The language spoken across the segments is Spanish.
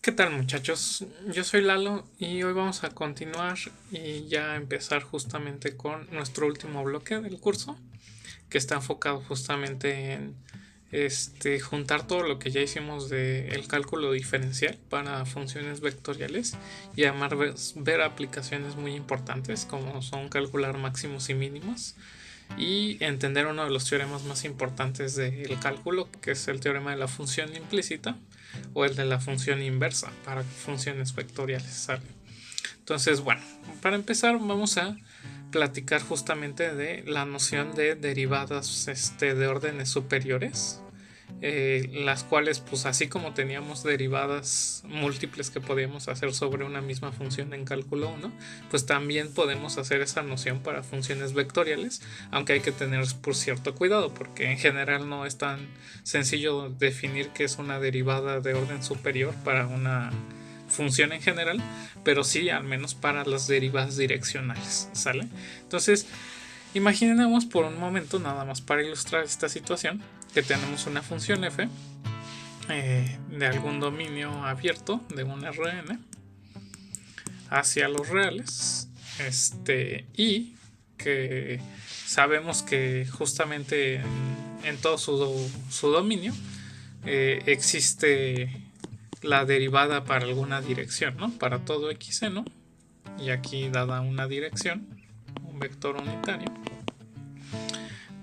¿Qué tal, muchachos? Yo soy Lalo y hoy vamos a continuar y ya empezar justamente con nuestro último bloque del curso, que está enfocado justamente en juntar todo lo que ya hicimos del cálculo diferencial para funciones vectoriales y además ver aplicaciones muy importantes como son calcular máximos y mínimos y entender uno de los teoremas más importantes del cálculo, que es el teorema de la función implícita o el de la función inversa para funciones vectoriales, ¿sale? Entonces, bueno, para empezar vamos a platicar justamente de la noción de derivadas de órdenes superiores, las cuales, pues así como teníamos derivadas múltiples que podíamos hacer sobre una misma función en cálculo 1, pues también podemos hacer esa noción para funciones vectoriales, aunque hay que tener por cierto cuidado, porque en general no es tan sencillo definir qué es una derivada de orden superior para una función en general, pero sí al menos para las derivadas direccionales, ¿sale? Entonces, imaginemos por un momento, nada más para ilustrar esta situación, que tenemos una función f de algún dominio abierto de un Rn hacia los reales, y que sabemos que justamente en todo su dominio existe la derivada para alguna dirección, ¿no? Para todo xn, y aquí dada una dirección, un vector unitario.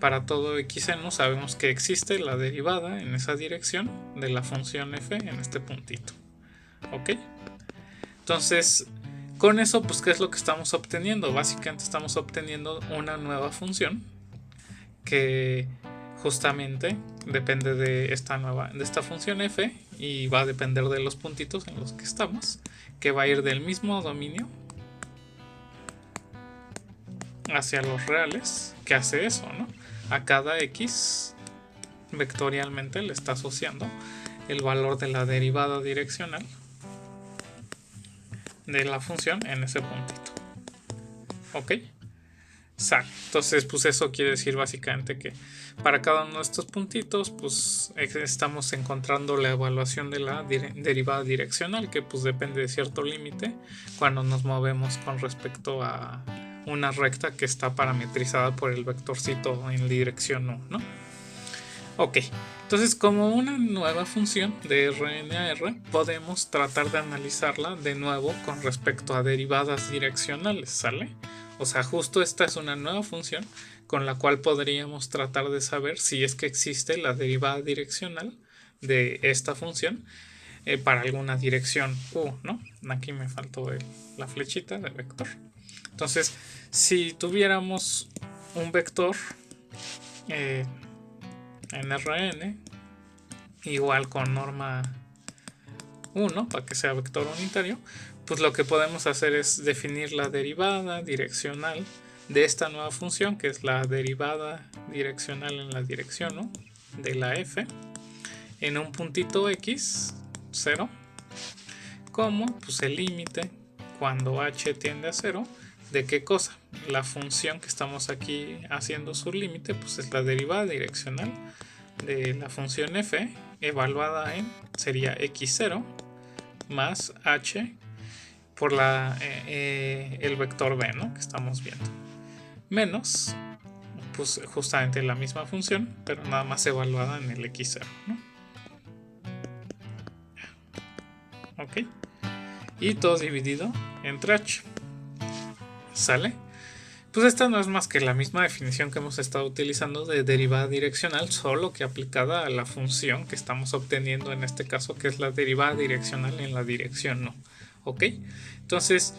Para todo xn sabemos que existe la derivada en esa dirección de la función f en este puntito. ¿Ok? Entonces, con eso, pues, ¿qué es lo que estamos obteniendo? Básicamente estamos obteniendo una nueva función que justamente depende de esta función f y va a depender de los puntitos en los que estamos, que va a ir del mismo dominio hacia los reales, que hace eso, ¿no? A cada x vectorialmente le está asociando el valor de la derivada direccional de la función en ese puntito. ¿Ok? Sale. Entonces, pues eso quiere decir básicamente que para cada uno de estos puntitos, pues estamos encontrando la evaluación de la derivada direccional, que pues depende de cierto límite cuando nos movemos con respecto a una recta que está parametrizada por el vectorcito en dirección 1, ¿no? Ok, entonces como una nueva función de Rn a R, podemos tratar de analizarla de nuevo con respecto a derivadas direccionales, ¿sale? O sea, justo esta es una nueva función con la cual podríamos tratar de saber si es que existe la derivada direccional de esta función para alguna dirección u, ¿no? Aquí me faltó la flechita de vector. Entonces, si tuviéramos un vector en Rn igual con norma 1 para que sea vector unitario, pues lo que podemos hacer es definir la derivada direccional de esta nueva función, que es la derivada direccional en la dirección, ¿no?, de la f en un puntito x 0 como pues el límite cuando h tiende a 0 de qué cosa. La función que estamos aquí haciendo su límite pues es la derivada direccional de la función f evaluada en sería x0 más h por el vector b, ¿no?, que estamos viendo, menos pues justamente la misma función pero nada más evaluada en el x0, ¿no? Ok, y todo dividido entre h. ¿Sale? Pues esta no es más que la misma definición que hemos estado utilizando de derivada direccional, solo que aplicada a la función que estamos obteniendo en este caso, que es la derivada direccional en la dirección no. ¿Ok? Entonces,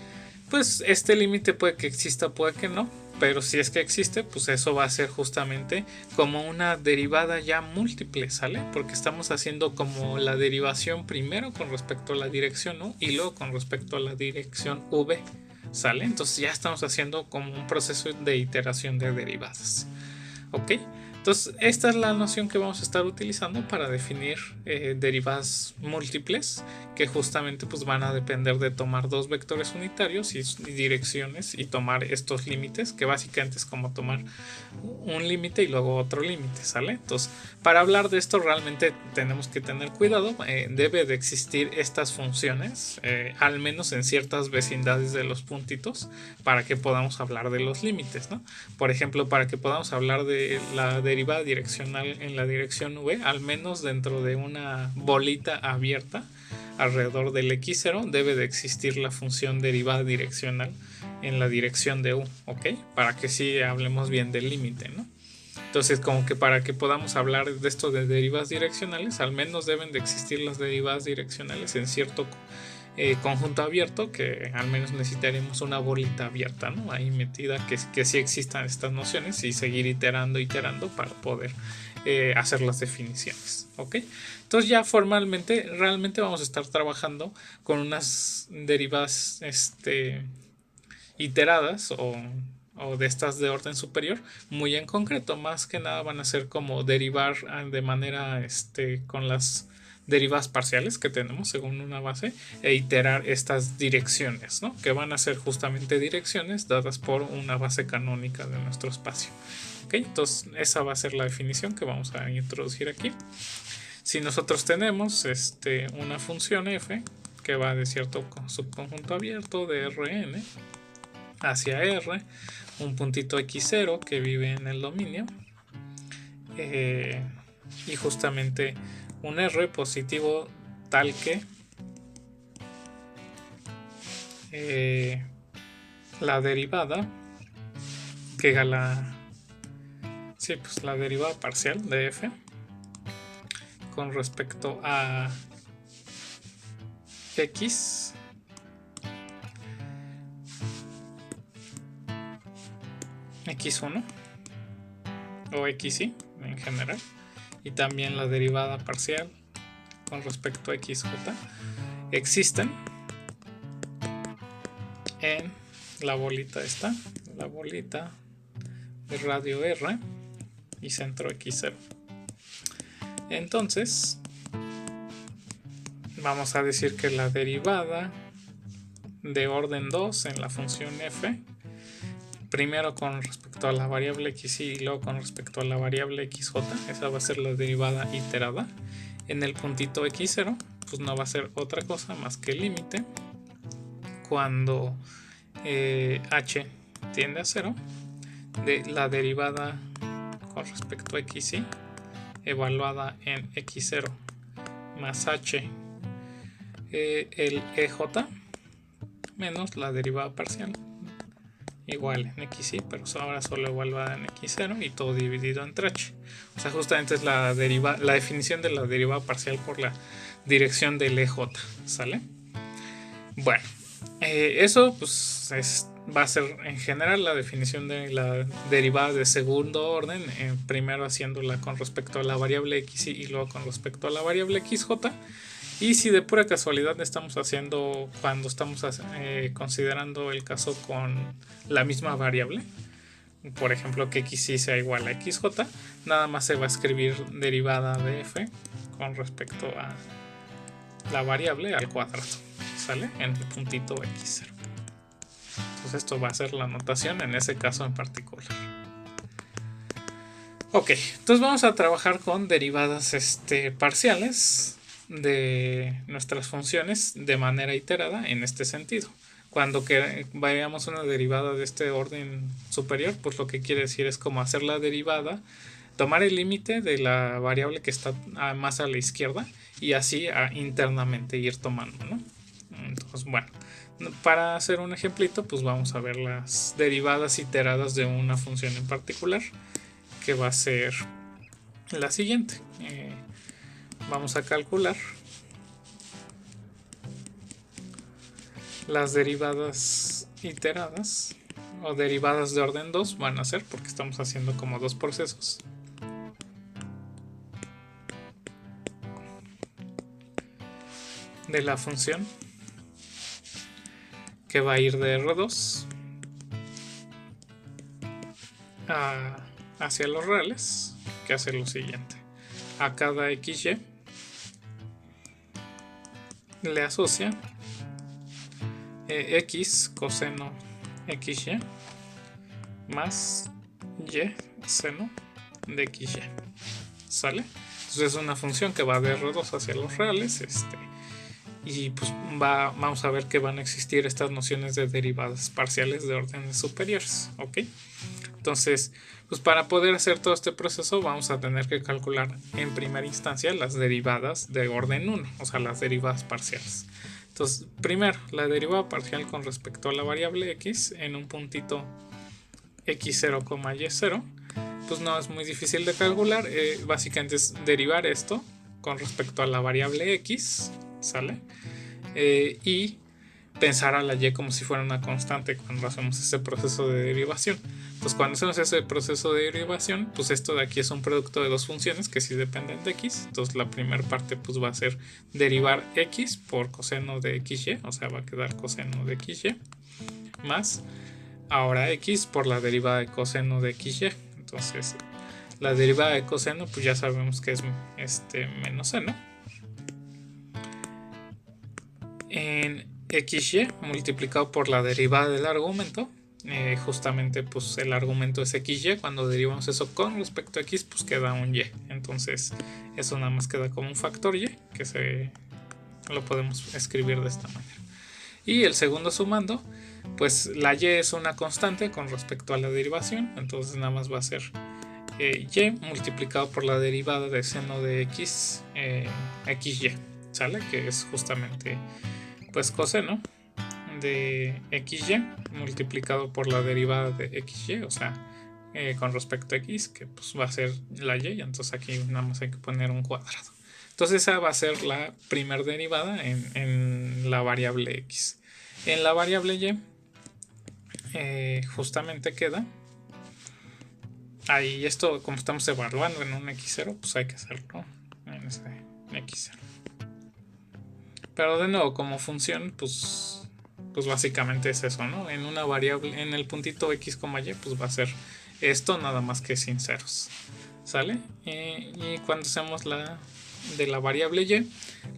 pues este límite puede que exista, puede que no, pero si es que existe, pues eso va a ser justamente como una derivada ya múltiple, ¿sale? Porque estamos haciendo como la derivación primero con respecto a la dirección U y luego con respecto a la dirección V, ¿sale? Entonces ya estamos haciendo como un proceso de iteración de derivadas, ¿ok? Entonces, esta es la noción que vamos a estar utilizando para definir derivadas múltiples que justamente pues, van a depender de tomar dos vectores unitarios y direcciones y tomar estos límites, que básicamente es como tomar un límite y luego otro límite, ¿sale? Entonces, para hablar de esto realmente tenemos que tener cuidado, debe de existir estas funciones, al menos en ciertas vecindades de los puntitos, para que podamos hablar de los límites, ¿no? Por ejemplo, para que podamos hablar de la derivada direccional en la dirección v, al menos dentro de una bolita abierta alrededor del x0 debe de existir la función derivada direccional en la dirección de u, ¿ok? Para que sí hablemos bien del límite, ¿no? Entonces, como que para que podamos hablar de esto de derivadas direccionales, al menos deben de existir las derivadas direccionales en cierto conjunto abierto, que al menos necesitaremos una bolita abierta, ¿no? Ahí metida, que sí existan estas nociones y seguir iterando para poder hacer las definiciones, ¿ok? Entonces ya formalmente, realmente vamos a estar trabajando con unas derivadas iteradas o de estas de orden superior, muy en concreto, más que nada van a ser como derivar de manera con las derivadas parciales que tenemos según una base e iterar estas direcciones, ¿no? Que van a ser justamente direcciones dadas por una base canónica de nuestro espacio. ¿Ok? Entonces esa va a ser la definición que vamos a introducir aquí. Si nosotros tenemos una función f que va de cierto subconjunto abierto de Rn hacia R, un puntito x0 que vive en el dominio y justamente un R positivo tal que la derivada que haga la derivada parcial de f con respecto a x x1 o xy en general, y también la derivada parcial con respecto a xj existen en la bolita esta, la bolita de radio R y centro x0. Entonces vamos a decir que la derivada de orden 2 en la función f, primero con respecto a la variable xy y luego con respecto a la variable xj, esa va a ser la derivada iterada en el puntito x0, pues no va a ser otra cosa más que el límite cuando h tiende a 0 de la derivada con respecto a xy evaluada en x0 más h el ej menos la derivada parcial igual en xy, pero ahora solo evaluada en x0 y todo dividido entre h. O sea, justamente es la definición de la derivada parcial por la dirección del ej, ¿sale? Bueno, eso pues va a ser en general la definición de la derivada de segundo orden, primero haciéndola con respecto a la variable xy y luego con respecto a la variable xj. Y si de pura casualidad estamos haciendo, cuando estamos considerando el caso con la misma variable, por ejemplo que xy sea igual a xj, nada más se va a escribir derivada de f con respecto a la variable al cuadrado, ¿sale? En el puntito x0. Entonces esto va a ser la notación en ese caso en particular. Ok, entonces vamos a trabajar con derivadas parciales de nuestras funciones de manera iterada en este sentido. Cuando veamos una derivada de este orden superior, pues lo que quiere decir es como hacer la derivada, tomar el límite de la variable que está más a la izquierda y así internamente ir tomando, ¿no? Entonces, bueno, para hacer un ejemplito, pues vamos a ver las derivadas iteradas de una función en particular, que va a ser la siguiente. Vamos a calcular las derivadas iteradas o derivadas de orden 2 van a ser, porque estamos haciendo como dos procesos. De la función que va a ir de R2 hacia los reales que hacer lo siguiente. A cada xy le asocia x coseno xy más y seno de xy. ¿Sale? Entonces es una función que va de R2 hacia los reales. Y pues vamos a ver que van a existir estas nociones de derivadas parciales de órdenes superiores. ¿Ok? Entonces, pues para poder hacer todo este proceso vamos a tener que calcular en primera instancia las derivadas de orden 1, o sea, las derivadas parciales. Entonces, primero, la derivada parcial con respecto a la variable x en un puntito x0, y0, pues no es muy difícil de calcular. Básicamente es derivar esto con respecto a la variable x, ¿sale? Y pensar a la y como si fuera una constante cuando hacemos ese proceso de derivación. Entonces cuando hacemos ese proceso de derivación, pues esto de aquí es un producto de dos funciones que sí dependen de x. Entonces la primera parte pues va a ser derivar x por coseno de xy, o sea va a quedar coseno de xy más ahora x por la derivada de coseno de xy. Entonces la derivada de coseno pues ya sabemos que es menos seno en xy multiplicado por la derivada del argumento. Justamente pues el argumento es xy. Cuando derivamos eso con respecto a x pues queda un y. Entonces eso nada más queda como un factor y que lo podemos escribir de esta manera. Y el segundo sumando, pues la y es una constante con respecto a la derivación. Entonces nada más va a ser y multiplicado por la derivada de seno de x xy, ¿sale? Que es justamente pues coseno de xy multiplicado por la derivada de xy, o sea, con respecto a x, que pues va a ser la y, entonces aquí nada más hay que poner un cuadrado. Entonces esa va a ser la primera derivada en la variable x. En la variable y justamente queda ahí, esto como estamos evaluando en un x0, pues hay que hacerlo en ese x0. Pero de nuevo, como función, pues básicamente es eso, ¿no? En una variable, en el puntito x, y, pues va a ser esto nada más que sin ceros, ¿sale? Y cuando hacemos de la variable y,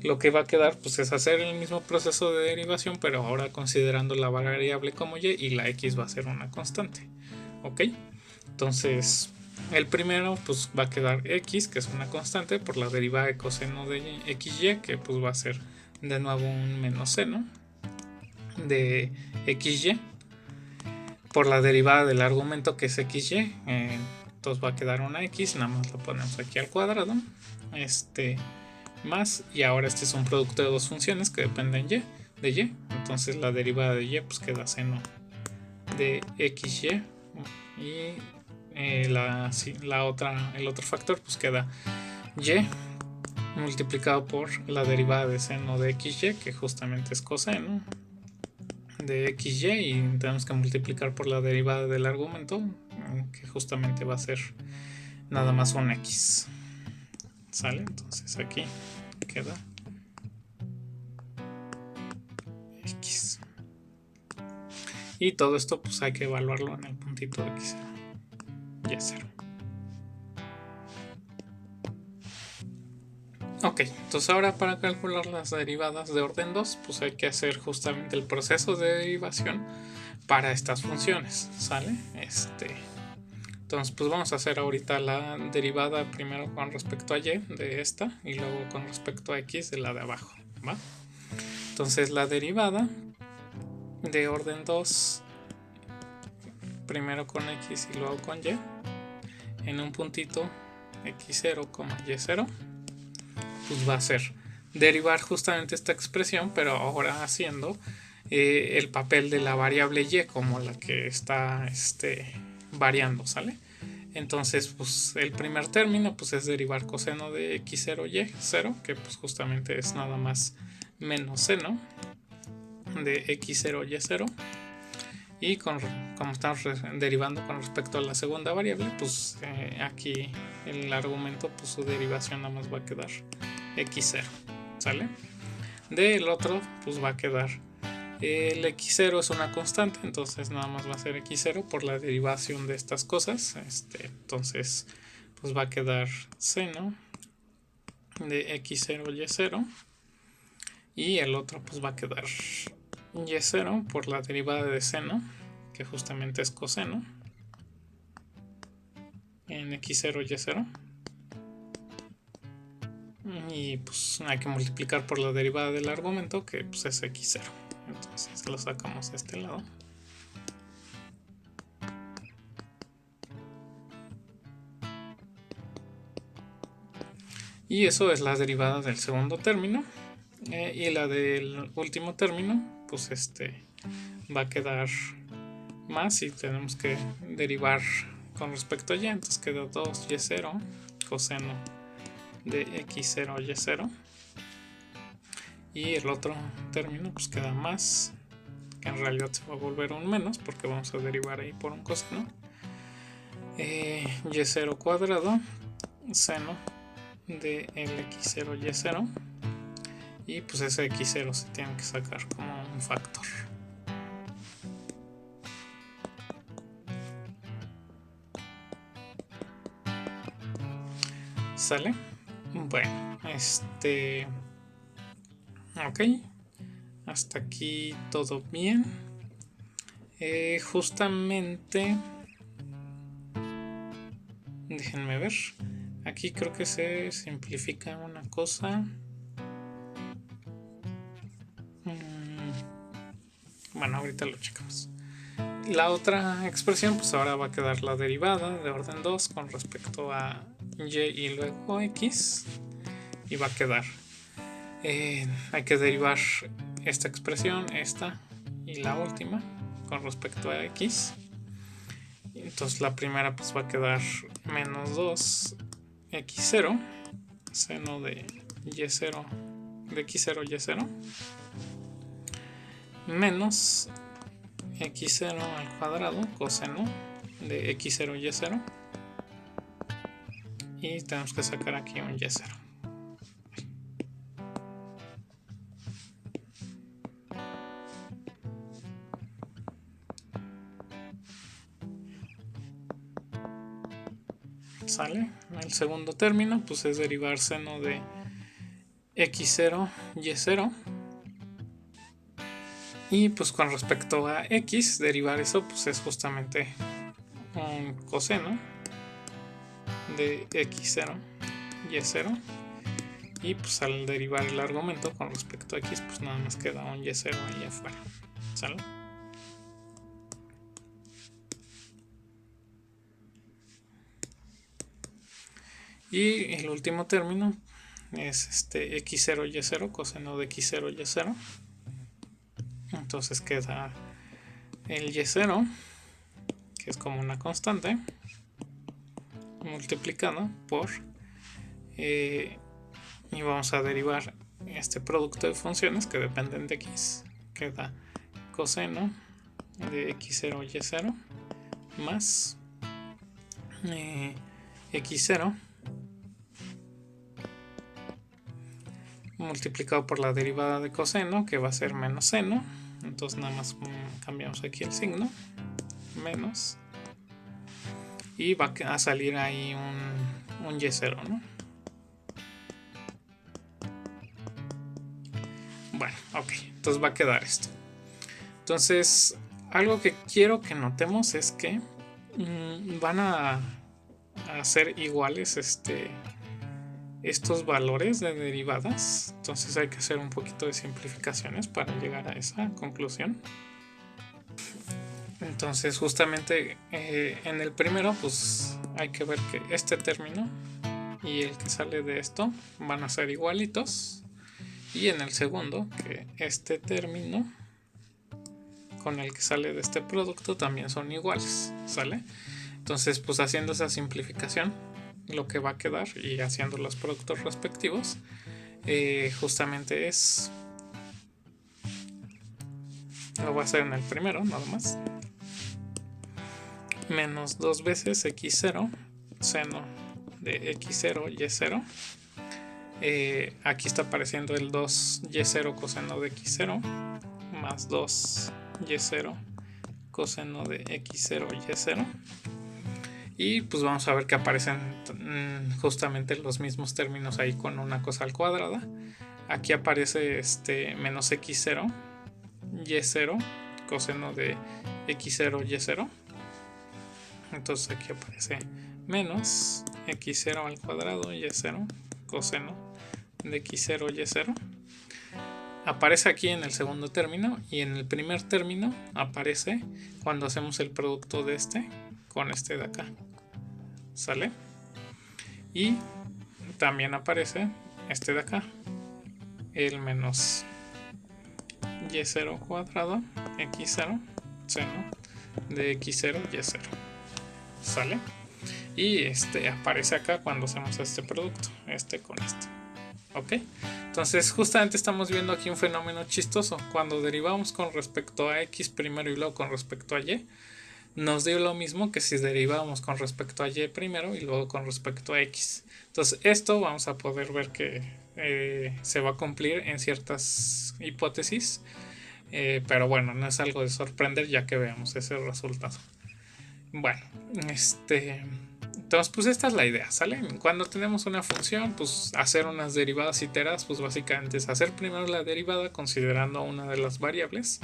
lo que va a quedar pues es hacer el mismo proceso de derivación, pero ahora considerando la variable como y la x va a ser una constante, ¿ok? Entonces el primero pues va a quedar x, que es una constante, por la derivada de coseno de xy, que pues va a ser de nuevo un menos seno de xy por la derivada del argumento que es xy. Entonces va a quedar una x, nada más lo ponemos aquí al cuadrado, más, y ahora este es un producto de dos funciones que dependen de y, entonces la derivada de y pues queda seno de xy y el otro factor pues queda y multiplicado por la derivada de seno de xy, que justamente es coseno de xy, y tenemos que multiplicar por la derivada del argumento, que justamente va a ser nada más un x, ¿sale? Entonces aquí queda x, y todo esto pues hay que evaluarlo en el puntito de x0 y 0. Ok, entonces ahora para calcular las derivadas de orden 2 pues hay que hacer justamente el proceso de derivación para estas funciones, ¿sale? Entonces pues vamos a hacer ahorita la derivada primero con respecto a y de esta y luego con respecto a x de la de abajo, ¿va? Entonces la derivada de orden 2 primero con x y luego con y en un puntito x0, y0, pues va a ser derivar justamente esta expresión, pero ahora haciendo el papel de la variable y como la que está variando, ¿sale? Entonces pues el primer término pues es derivar coseno de x0 y 0, que pues justamente es nada más menos seno de x0 y 0, y como estamos derivando con respecto a la segunda variable, pues aquí el argumento pues su derivación nada más va a quedar x0, ¿sale? Del otro pues va a quedar el x0 es una constante, entonces nada más va a ser x0 por la derivación de estas cosas. Entonces pues va a quedar seno de x0 y0, y el otro pues va a quedar y0 por la derivada de seno, que justamente es coseno en x0 y0, y pues hay que multiplicar por la derivada del argumento, que pues es x0. Entonces lo sacamos de este lado. Y eso es la derivada del segundo término. Y la del último término, pues va a quedar más y tenemos que derivar con respecto a y. Entonces queda 2y0 coseno de x0 y0. Y el otro término pues queda más, que en realidad se va a volver un menos porque vamos a derivar ahí por un coseno. Y0 cuadrado seno de el x0 y0, y pues ese x0 se tiene que sacar como un factor. ¿Sale? Bueno, ok, hasta aquí todo bien. Justamente déjenme ver, aquí creo que se simplifica una cosa. Bueno, ahorita lo checamos. La otra expresión pues ahora va a quedar la derivada de orden 2 con respecto a y y luego x, y va a quedar hay que derivar esta expresión, esta y la última con respecto a x. Entonces la primera pues va a quedar menos 2 x0 seno de y0 de x0 y0 menos x0 al cuadrado coseno de x0 y0, y tenemos que sacar aquí un y0. ¿Sale? El segundo término pues es derivar seno de x0 y0, y pues con respecto a x derivar eso pues es justamente un coseno de x0 y0, y pues al derivar el argumento con respecto a x pues nada más queda un y0 ahí afuera. ¿Sale? Y el último término es x0 y0 coseno de x0 y0. Entonces queda el y0, que es como una constante, multiplicado por y vamos a derivar este producto de funciones que dependen de x. Queda coseno de x0 y0 más x0 multiplicado por la derivada de coseno, que va a ser menos seno. Entonces nada más cambiamos aquí el signo, menos, y va a salir ahí un y0, ¿no? Bueno, ok, entonces va a quedar esto. Entonces, algo que quiero que notemos es que van a ser iguales estos valores de derivadas. Entonces hay que hacer un poquito de simplificaciones para llegar a esa conclusión. Entonces justamente en el primero pues hay que ver que este término y el que sale de esto van a ser igualitos, y en el segundo que este término con el que sale de este producto también son iguales, ¿sale? Entonces pues haciendo esa simplificación lo que va a quedar y haciendo los productos respectivos justamente es, lo voy a hacer en el primero nada más, menos 2 veces x0 seno de x0 y0. Aquí está apareciendo el 2y0 coseno de x0 más 2y0 coseno de x0 y0, y pues vamos a ver que aparecen justamente los mismos términos ahí con una cosa al cuadrada. Aquí aparece menos x0 y0 coseno de x0 y0. Entonces aquí aparece menos x0 al cuadrado y0 coseno de x0 y0. Aparece aquí en el segundo término, y en el primer término aparece cuando hacemos el producto de este con este de acá. ¿Sale? Y también aparece este de acá, el menos y0 cuadrado x0 seno de x0 y0. ¿Sale? Y aparece acá cuando hacemos este producto, con este. ¿Ok? Entonces justamente estamos viendo aquí un fenómeno chistoso. Cuando derivamos con respecto a x primero y luego con respecto a y, nos dio lo mismo que si derivábamos con respecto a y primero y luego con respecto a x. Entonces esto vamos a poder ver que se va a cumplir en ciertas hipótesis, pero bueno, no es algo de sorprender ya que veamos ese resultado. Bueno, entonces pues esta es la idea, ¿sale? Cuando tenemos una función, pues hacer unas derivadas iteradas, pues básicamente es hacer primero la derivada considerando una de las variables,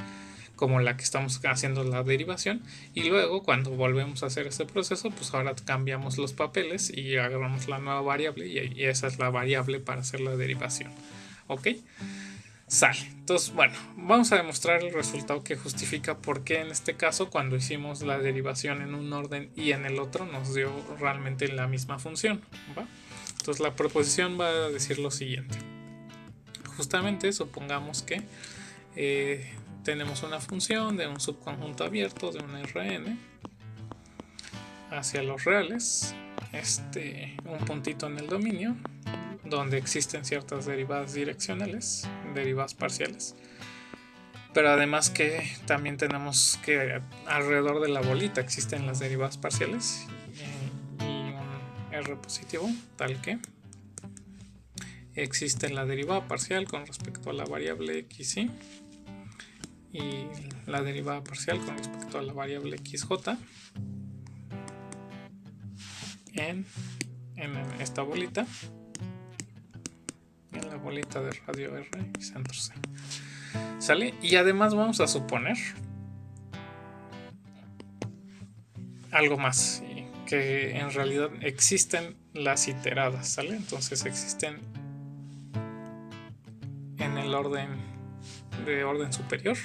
como la que estamos haciendo la derivación, y luego cuando volvemos a hacer ese proceso, pues ahora cambiamos los papeles y agarramos la nueva variable y esa es la variable para hacer la derivación. ¿Ok? Sale. Entonces, bueno, vamos a demostrar el resultado que justifica por qué en este caso, cuando hicimos la derivación en un orden y en el otro, nos dio realmente la misma función, ¿va? Entonces la proposición va a decir lo siguiente. Justamente supongamos que tenemos una función de un subconjunto abierto de un Rn hacia los reales, un puntito en el dominio donde existen ciertas derivadas direccionales, derivadas parciales, pero además que también tenemos que alrededor de la bolita existen las derivadas parciales y un R positivo, tal que existe la derivada parcial con respecto a la variable xy y la derivada parcial con respecto a la variable xj en esta bolita, en la bolita de radio R y centro C. ¿Sale? Y además vamos a suponer algo más, que en realidad existen las iteradas, ¿sale? Entonces existen en el orden de orden superior.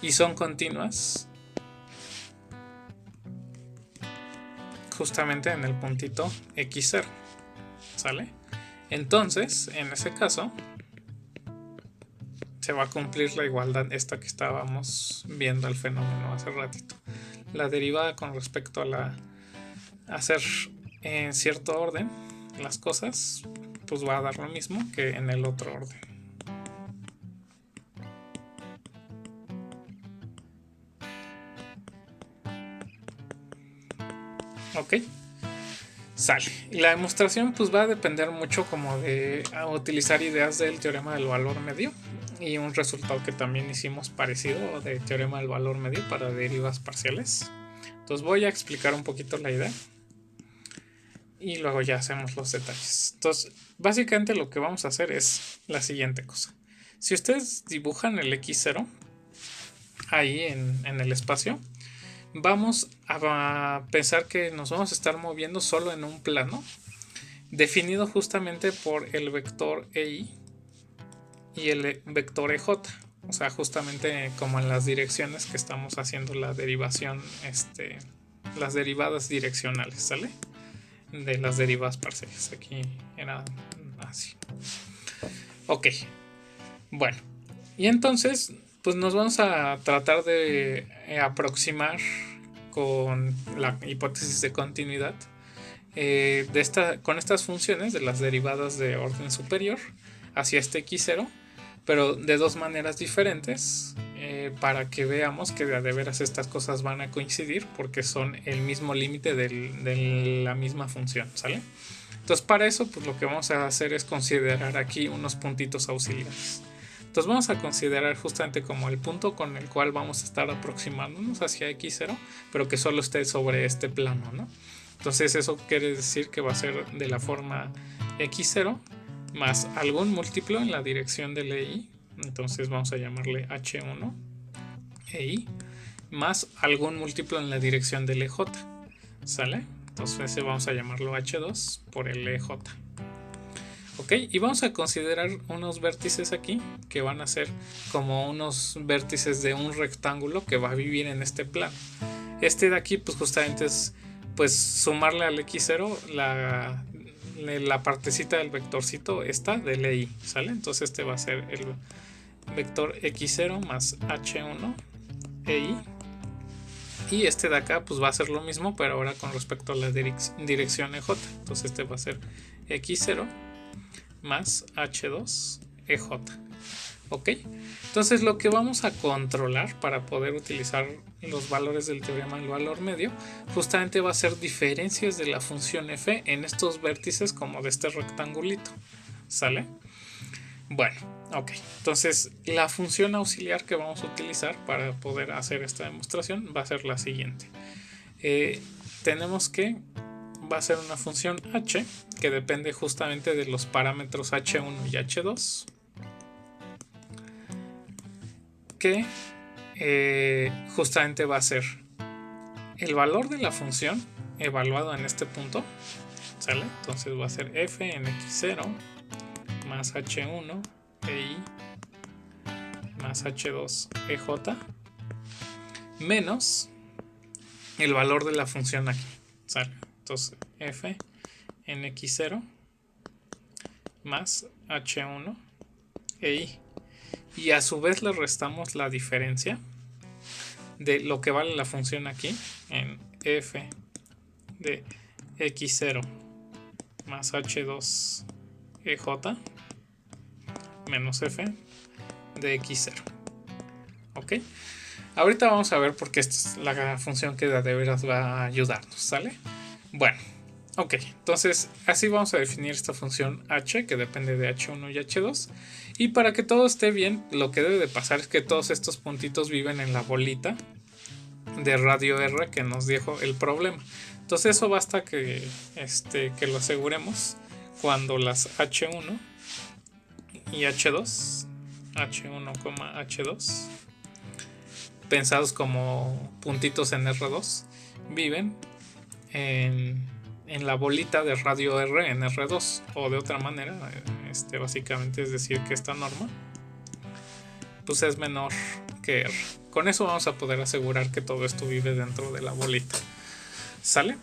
Y son continuas justamente en el puntito x0, ¿sale? Entonces, en ese caso, se va a cumplir la igualdad esta que estábamos viendo el fenómeno hace ratito. La derivada con respecto a hacer en cierto orden las cosas, pues va a dar lo mismo que en el otro orden. Ok, sale. Y la demostración pues va a depender mucho como de utilizar ideas del teorema del valor medio y un resultado que también hicimos parecido de teorema del valor medio para derivas parciales. Entonces voy a explicar un poquito la idea y luego ya hacemos los detalles. Entonces básicamente lo que vamos a hacer es la siguiente cosa. Si ustedes dibujan el x0 ahí en el espacio, vamos a pensar que nos vamos a estar moviendo solo en un plano definido justamente por el vector EI y el vector EJ, o sea, justamente como en las direcciones que estamos haciendo la derivación, las derivadas direccionales, ¿sale? De las derivadas parciales. Aquí era así. Ok, bueno, y entonces pues nos vamos a tratar de aproximar con la hipótesis de continuidad con estas funciones de las derivadas de orden superior hacia este x0, pero de dos maneras diferentes, para que veamos que de veras estas cosas van a coincidir porque son el mismo límite de la misma función, ¿sale? Entonces para eso pues lo que vamos a hacer es considerar aquí unos puntitos auxiliares. Entonces vamos a considerar justamente como el punto con el cual vamos a estar aproximándonos hacia x0, pero que solo esté sobre este plano, ¿no? Entonces eso quiere decir que va a ser de la forma x0 más algún múltiplo en la dirección del EI. Entonces vamos a llamarle h1 EI más algún múltiplo en la dirección del EJ. ¿Sale? Entonces ese vamos a llamarlo h2 por el EJ. Ok, y vamos a considerar unos vértices aquí que van a ser como unos vértices de un rectángulo que va a vivir en este plano. Este de aquí pues justamente es pues sumarle al x0 la partecita del vectorcito esta del EI, ¿sale? Entonces este va a ser el vector x0 más h1 EI. Y este de acá pues va a ser lo mismo, pero ahora con respecto a la dirección EJ. Entonces este va a ser x0 más h2 EJ. ¿Ok? Entonces lo que vamos a controlar para poder utilizar los valores del teorema del valor medio justamente va a ser diferencias de la función f en estos vértices como de este rectangulito. ¿Sale? Bueno, ok. Entonces la función auxiliar que vamos a utilizar para poder hacer esta demostración va a ser la siguiente. Tenemos que va a ser una función h que depende justamente de los parámetros h1 y h2 que justamente va a ser el valor de la función evaluado en este punto, ¿sale? Entonces va a ser f en x0 más h1 EI más h2 EJ menos el valor de la función aquí, ¿sale? Entonces f en x0 más h1 EI, y a su vez le restamos la diferencia de lo que vale la función aquí en f de x0 más h2 EJ menos f de x0. ¿Ok? Ahorita vamos a ver por qué esta es la función que de veras va a ayudarnos, ¿sale? Bueno, ok, entonces así vamos a definir esta función h que depende de h1 y h2. Y para que todo esté bien, lo que debe de pasar es que todos estos puntitos viven en la bolita de radio R que nos dijo el problema. Entonces eso basta que lo aseguremos cuando las h1 y h2, h1, h2, pensados como puntitos en R2, viven en la bolita de radio R en R2, o de otra manera, básicamente es decir que esta norma pues es menor que R. Con eso vamos a poder asegurar que todo esto vive dentro de la bolita. ¿Sale?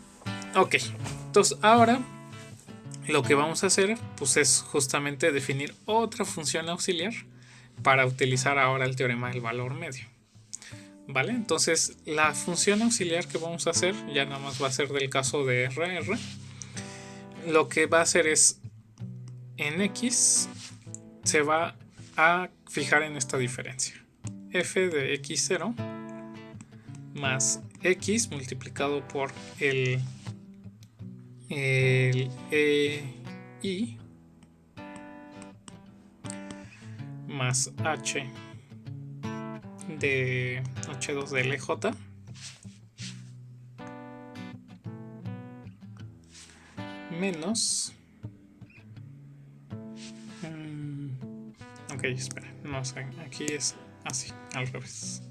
Ok, entonces ahora lo que vamos a hacer pues es justamente definir otra función auxiliar para utilizar ahora el teorema del valor medio. ¿Vale? Entonces la función auxiliar que vamos a hacer ya nada más va a ser del caso de RR. Lo que va a hacer es en X se va a fijar en esta diferencia. F de X0 más X multiplicado por el EI más H de H2 del EJ menos ok, espera, no sé, aquí es así, al revés.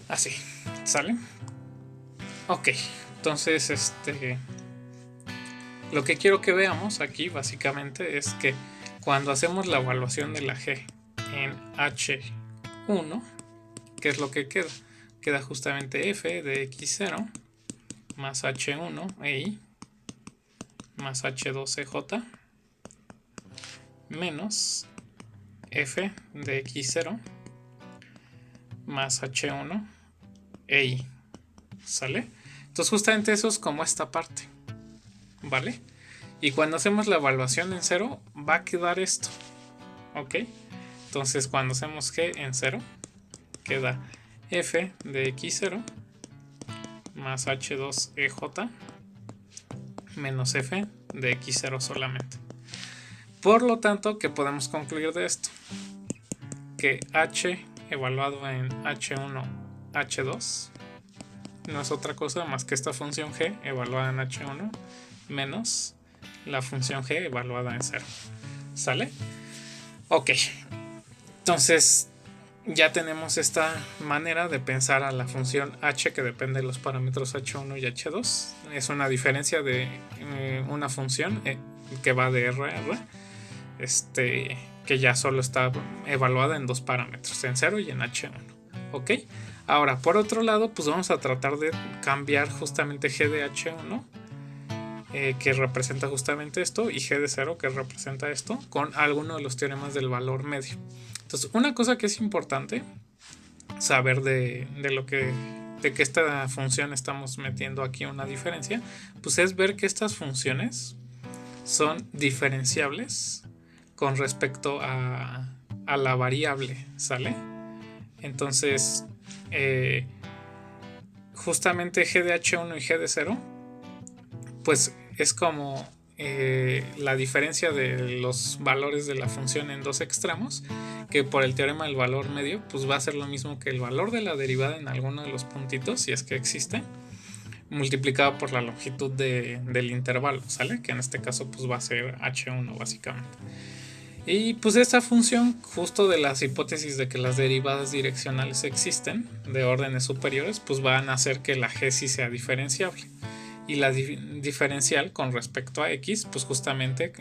Así, ¿sale? Ok, entonces lo que quiero que veamos aquí básicamente es que cuando hacemos la evaluación de la G en H1, ¿qué es lo que queda? Queda justamente F de X0 más H1 EI más H2EJ menos F de X0 más H1 EI. ¿Sale? Entonces justamente eso es como esta parte. ¿Vale? Y cuando hacemos la evaluación en 0 va a quedar esto. ¿Ok? Entonces cuando hacemos G en 0 queda F de X0 más H2EJ menos F de X0 solamente. Por lo tanto, ¿qué podemos concluir de esto? Que H evaluado en H1, H2 no es otra cosa más que esta función G evaluada en H1 menos la función G evaluada en 0. ¿Sale? Ok. Entonces ya tenemos esta manera de pensar a la función h que depende de los parámetros h1 y h2. Es una diferencia de una función que va de R a R, que ya solo está evaluada en dos parámetros, en 0 y en h1. ¿Ok? Ahora, por otro lado, pues vamos a tratar de cambiar justamente g de h1, que representa justamente esto, y g de 0, que representa esto, con alguno de los teoremas del valor medio. Entonces, una cosa que es importante saber de que esta función estamos metiendo aquí una diferencia, pues es ver que estas funciones son diferenciables con respecto a la variable, ¿sale? Entonces, justamente g de h1 y g de 0, pues es como la diferencia de los valores de la función en dos extremos, que por el teorema del valor medio pues va a ser lo mismo que el valor de la derivada en alguno de los puntitos, si es que existe, multiplicado por la longitud del intervalo, ¿sale? Que en este caso pues va a ser h1 básicamente. Y pues esta función, justo de las hipótesis de que las derivadas direccionales existen de órdenes superiores, pues van a hacer que la g sí sea diferenciable. Y la diferencial con respecto a x, pues justamente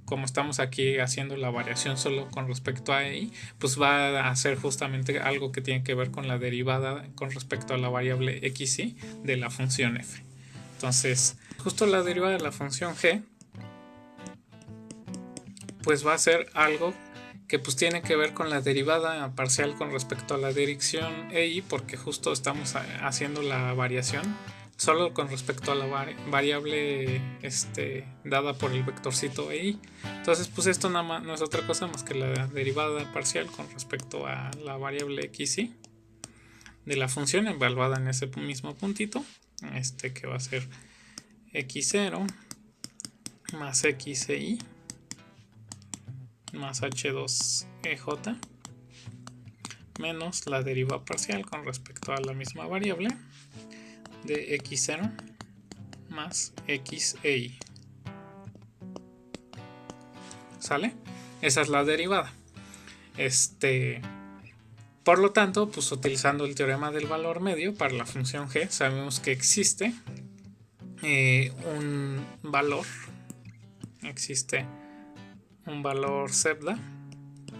como estamos aquí haciendo la variación solo con respecto a y, pues va a hacer justamente algo que tiene que ver con la derivada con respecto a la variable xy de la función f. Entonces, justo la derivada de la función g, pues va a ser algo que pues tiene que ver con la derivada parcial con respecto a la dirección EI, porque justo estamos haciendo la variación solo con respecto a la variable dada por el vectorcito EI. Entonces pues esto nada más no es otra cosa más que la derivada parcial con respecto a la variable xy de la función evaluada en ese mismo puntito, que va a ser x0 más xi más h2EJ menos la derivada parcial con respecto a la misma variable de x0 más xi. ¿Sale? Esa es la derivada. Por lo tanto, pues utilizando el teorema del valor medio para la función g, sabemos que existe un valor Zebda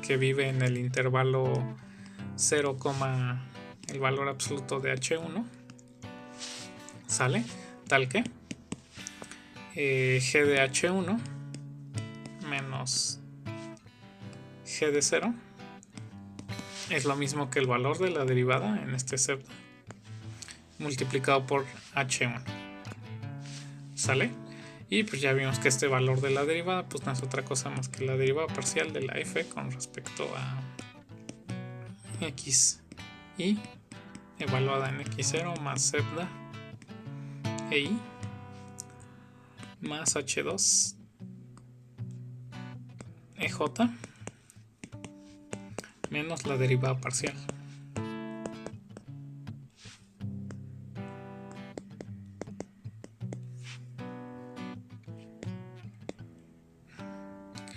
que vive en el intervalo 0, el valor absoluto de h1, ¿sale? Tal que g de h1 menos g de 0 es lo mismo que el valor de la derivada en este Zebda multiplicado por h1, ¿sale? Y pues ya vimos que este valor de la derivada pues no es otra cosa más que la derivada parcial de la f con respecto a x y evaluada en x0 más Zebda EI más h2 EJ menos la derivada parcial.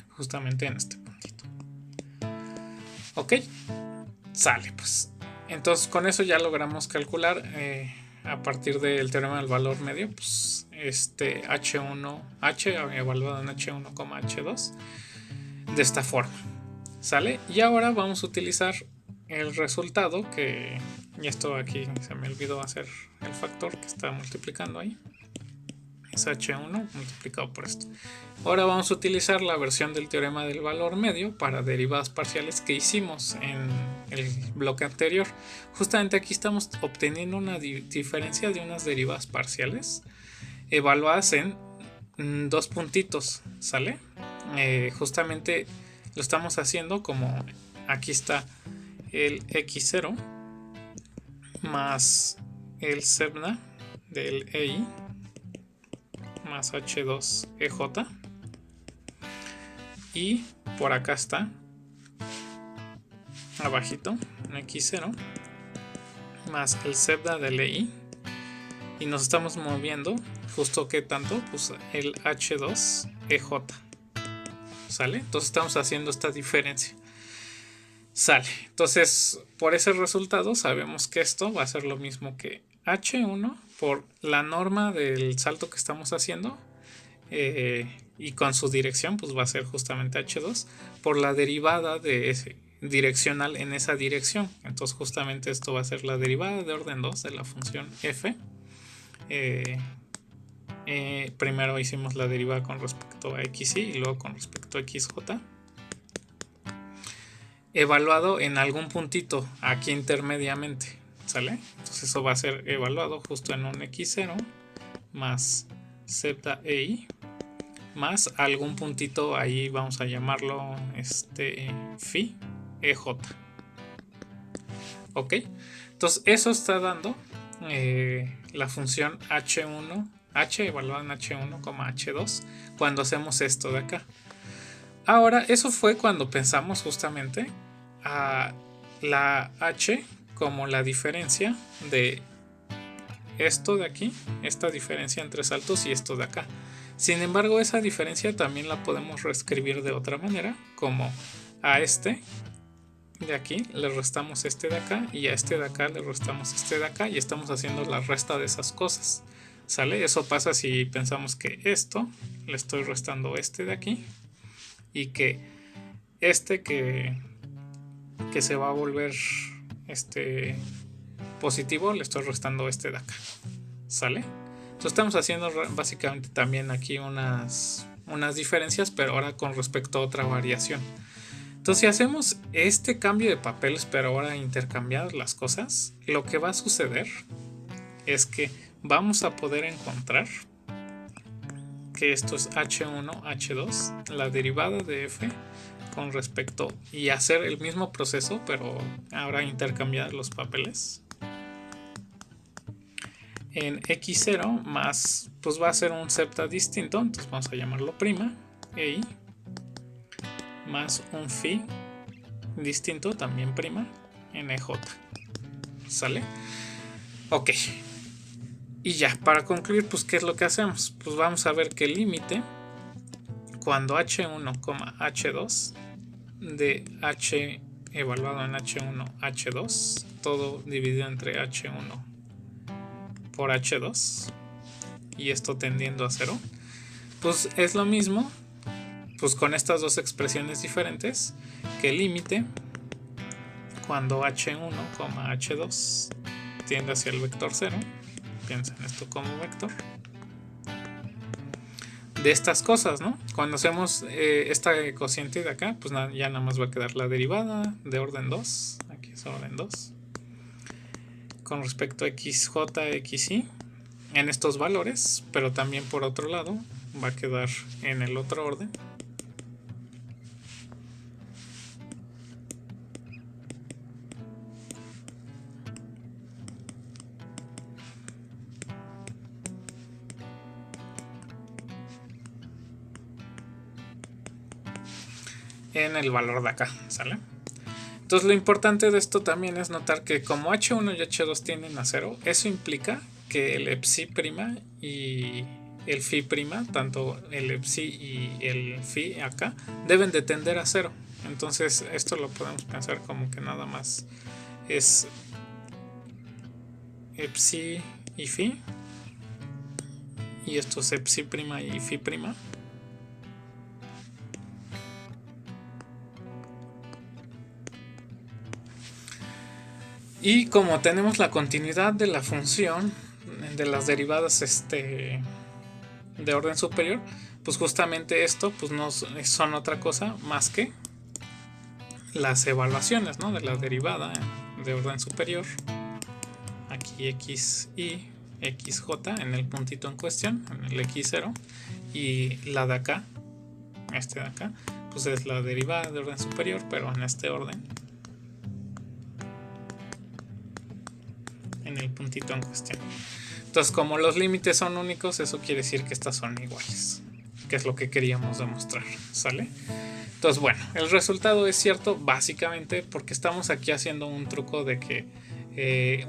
Justamente en este puntito. Ok, sale pues. Entonces con eso ya logramos calcular a partir del teorema del valor medio, pues H1, H evaluado en H1, H2 de esta forma. ¿Sale? Y ahora vamos a utilizar el resultado que, y esto aquí se me olvidó hacer el factor que está multiplicando ahí, es h1 multiplicado por esto. Ahora vamos a utilizar la versión del teorema del valor medio para derivadas parciales que hicimos en el bloque anterior. Justamente aquí estamos obteniendo una diferencia de unas derivadas parciales evaluadas en dos puntitos, ¿sale? Justamente lo estamos haciendo como aquí está el x0 más el sebna del EI más H2EJ, y por acá está abajito x0 más el sebna del EI, y nos estamos moviendo justo que tanto, pues el H2EJ, ¿sale? Entonces estamos haciendo esta diferencia, sale. Entonces por ese resultado sabemos que esto va a ser lo mismo que H1 por la norma del salto que estamos haciendo, y con su dirección pues va a ser justamente H2 por la derivada de ese direccional en esa dirección. Entonces justamente esto va a ser la derivada de orden 2 de la función f. Primero hicimos la derivada con respecto a xy y luego con respecto a xj, evaluado en algún puntito aquí intermediamente, ¿sale? Entonces eso va a ser evaluado justo en un x0 más zeta ei más algún puntito ahí, vamos a llamarlo phi ej. Ok, entonces eso está dando la función h1 h evaluada en h1, h2 cuando hacemos esto de acá. Ahora, eso fue cuando pensamos justamente a la h como la diferencia de esto de aquí, esta diferencia entre saltos y esto de acá. Sin embargo, esa diferencia también la podemos reescribir de otra manera, como a este de aquí le restamos este de acá y a este de acá le restamos este de acá, y estamos haciendo la resta de esas cosas, ¿sale? Eso pasa si pensamos que esto le estoy restando este de aquí y que este que se va a volver positivo le estoy restando este de acá, ¿sale? Entonces estamos haciendo básicamente también aquí unas diferencias, pero ahora con respecto a otra variación. Entonces si hacemos este cambio de papeles, pero ahora intercambiar las cosas, lo que va a suceder es que vamos a poder encontrar que esto es h1, h2, la derivada de f con respecto, y hacer el mismo proceso, pero ahora intercambiar los papeles. En x0 más, pues va a ser un septa distinto, entonces vamos a llamarlo prima, ei, más un phi distinto, también prima, en ej, ¿sale? Ok, y ya, para concluir, pues ¿qué es lo que hacemos? Pues vamos a ver que el límite cuando h1, h2 de h evaluado en h1, h2, todo dividido entre h1 por h2 y esto tendiendo a 0, pues es lo mismo, pues con estas dos expresiones diferentes, que el límite cuando h1, h2 tiende hacia el vector 0, piensa en esto como vector, de estas cosas, ¿no? Cuando hacemos esta cociente de acá, pues ya nada más va a quedar la derivada de orden 2, aquí es orden 2, con respecto a xj, xy, en estos valores, pero también por otro lado va a quedar en el otro orden. En el valor de acá, ¿sale? Entonces lo importante de esto también es notar que como h1 y h2 tienden a 0, eso implica que el psi' y el phi', tanto el psi y el phi acá, deben de tender a 0. Entonces esto lo podemos pensar como que nada más es psi y phi, y esto es psi' y phi'. Y como tenemos la continuidad de la función de las derivadas de orden superior, pues justamente esto pues no son otra cosa más que las evaluaciones, ¿no?, de la derivada de orden superior, aquí x y xj en el puntito en cuestión, en el x0, y la de acá, de acá, pues es la derivada de orden superior, pero en este orden, en el puntito en cuestión. Entonces, como los límites son únicos, eso quiere decir que estas son iguales, que es lo que queríamos demostrar, ¿sale? Entonces, bueno, el resultado es cierto básicamente porque estamos aquí haciendo un truco de que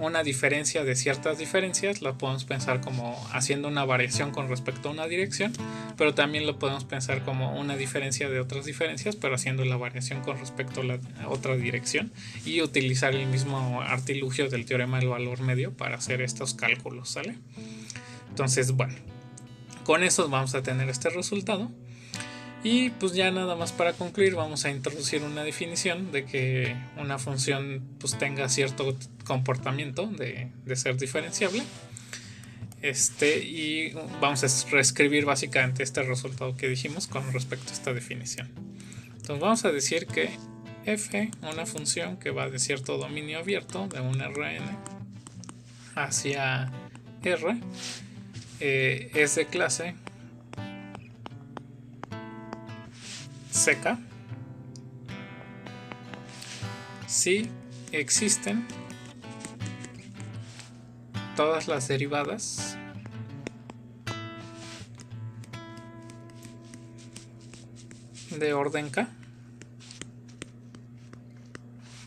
una diferencia de ciertas diferencias la podemos pensar como haciendo una variación con respecto a una dirección, pero también lo podemos pensar como una diferencia de otras diferencias, pero haciendo la variación con respecto a la otra dirección, y utilizar el mismo artilugio del teorema del valor medio para hacer estos cálculos, ¿sale? Entonces, bueno, con eso vamos a tener este resultado. Y pues ya nada más para concluir, vamos a introducir una definición de que una función pues tenga cierto comportamiento de ser diferenciable. Y vamos a reescribir básicamente este resultado que dijimos con respecto a esta definición. Entonces vamos a decir que f, una función que va de cierto dominio abierto de un Rn hacia R, es de clase seca si existen todas las derivadas de orden k,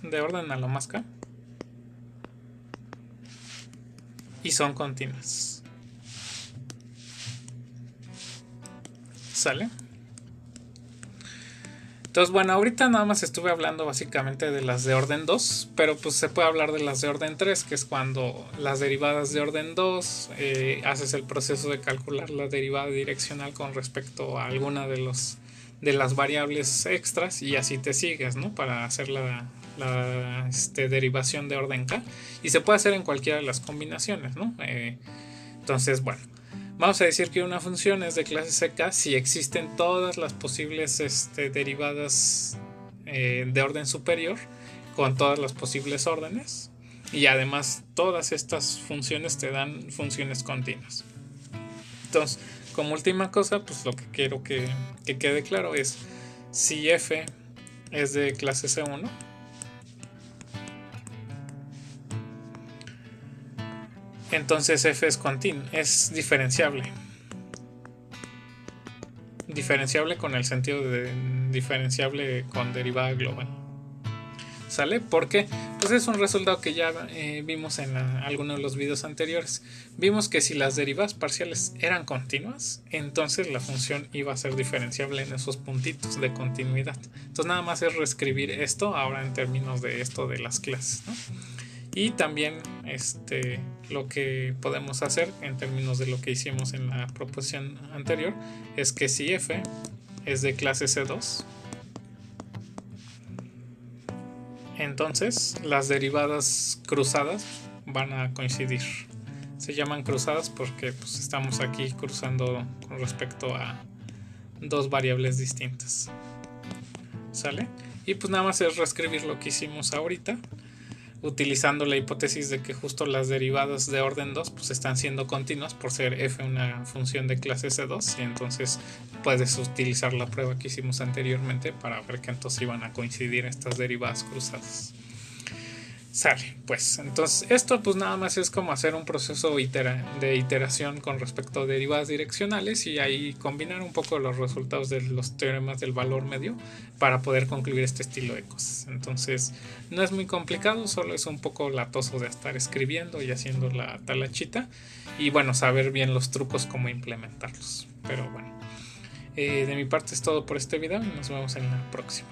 de orden a lo más k, y son continuas. ¿Sale? Entonces, bueno, ahorita nada más estuve hablando básicamente de las de orden 2, pero pues se puede hablar de las de orden 3, que es cuando las derivadas de orden 2 haces el proceso de calcular la derivada direccional con respecto a alguna de las variables extras, y así te sigues, ¿no?, para hacer la derivación de orden k, y se puede hacer en cualquiera de las combinaciones, ¿no? Entonces, bueno, vamos a decir que una función es de clase seca si existen todas las posibles derivadas de orden superior con todas las posibles órdenes, y además todas estas funciones te dan funciones continuas. Entonces, como última cosa, pues lo que quiero que quede claro es si f es de clase C1, entonces f es continuo, es diferenciable. Diferenciable con el sentido de diferenciable con derivada global. ¿Sale? Porque pues es un resultado que ya vimos en alguno de los videos anteriores. Vimos que si las derivadas parciales eran continuas, entonces la función iba a ser diferenciable en esos puntitos de continuidad. Entonces nada más es reescribir esto ahora en términos de esto de las clases, ¿no? Y también lo que podemos hacer en términos de lo que hicimos en la proposición anterior es que si f es de clase C2, entonces las derivadas cruzadas van a coincidir. Se llaman cruzadas porque pues, estamos aquí cruzando con respecto a dos variables distintas. ¿Sale? Y pues nada más es reescribir lo que hicimos ahorita, utilizando la hipótesis de que justo las derivadas de orden 2 pues están siendo continuas por ser f una función de clase C2, y entonces puedes utilizar la prueba que hicimos anteriormente para ver que entonces iban a coincidir estas derivadas cruzadas. Sale, pues entonces esto pues nada más es como hacer un proceso de iteración con respecto a derivadas direccionales, y ahí combinar un poco los resultados de los teoremas del valor medio para poder concluir este estilo de cosas. Entonces no es muy complicado, solo es un poco latoso de estar escribiendo y haciendo la talachita, y bueno, saber bien los trucos cómo implementarlos. Pero bueno, de mi parte es todo por este video y nos vemos en la próxima.